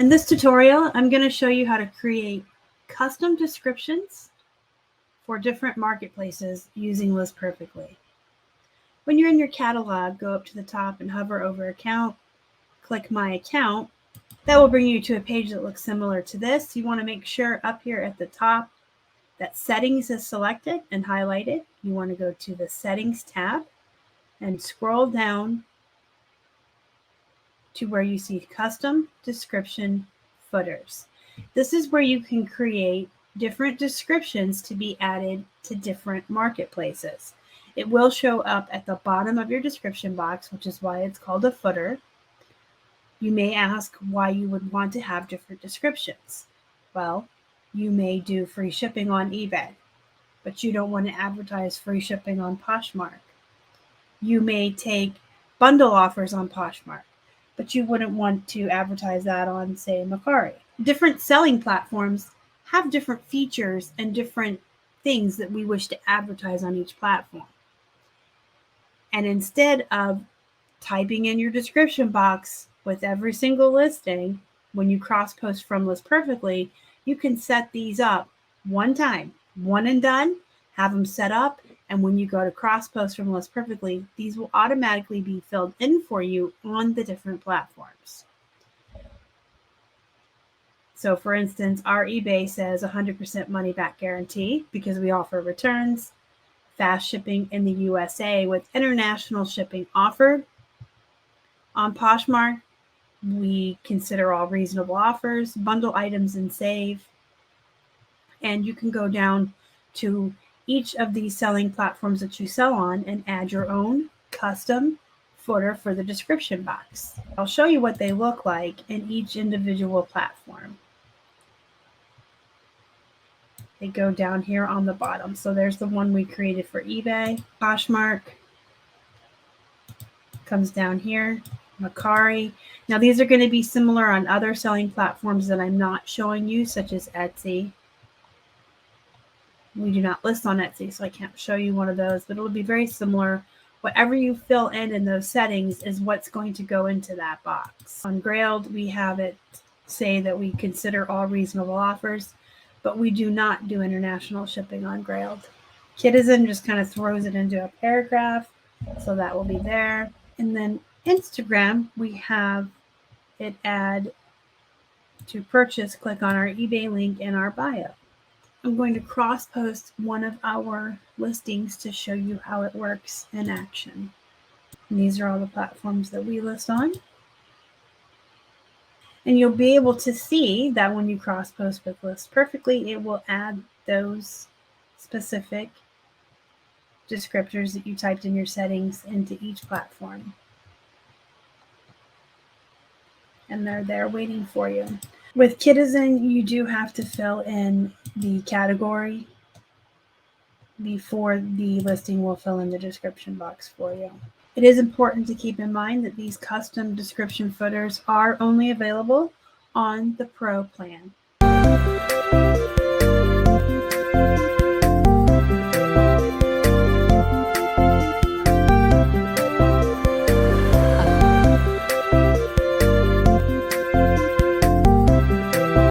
In this tutorial, I'm going to show you how to create custom descriptions for different marketplaces using List Perfectly. When you're in your catalog, go up to the top and hover over Account, click My Account. That will bring you to a page that looks similar to this. You want to make sure up here at the top that Settings is selected and highlighted. You want to go to the Settings tab and scroll down to where you see Custom Description Footers. This is where you can create different descriptions to be added to different marketplaces. It will show up at the bottom of your description box, which is why it's called a footer. You may ask why you would want to have different descriptions. Well, you may do free shipping on eBay, but you don't want to advertise free shipping on Poshmark. You may take bundle offers on Poshmark, but you wouldn't want to advertise that on, say, Mercari. Different selling platforms have different features and different things that we wish to advertise on each platform. And instead of typing in your description box with every single listing, when you cross-post from List Perfectly, you can set these up one time, one and done, have them set up, and when you go to cross-post from List Perfectly, these will automatically be filled in for you on the different platforms. So for instance, our eBay says 100% money back guarantee because we offer returns, fast shipping in the USA with international shipping offered. On Poshmark, we consider all reasonable offers, bundle items and save. And you can go down to each of these selling platforms that you sell on and add your own custom footer for the description box. I'll show you what they look like in each individual platform. They go down here on the bottom. So there's the one we created for eBay. Poshmark comes down here. Mercari. Now these are going to be similar on other selling platforms that I'm not showing you, such as Etsy. We do not list on Etsy, so I can't show you one of those, but it'll be very similar. Whatever you fill in those settings is what's going to go into that box. On Grailed, we have it say that we consider all reasonable offers, but we do not do international shipping on Grailed. Citizen just kind of throws it into a paragraph, so that will be there. And then Instagram, we have it add to purchase. Click on our eBay link in our bio. I'm going to cross-post one of our listings to show you how it works in action. And these are all the platforms that we list on. And you'll be able to see that when you cross-post with List Perfectly, it will add those specific descriptors that you typed in your settings into each platform. And they're there waiting for you. With Citizen, you do have to fill in the category before the listing will fill in the description box for you. It is important to keep in mind that these custom description footers are only available on the Pro plan.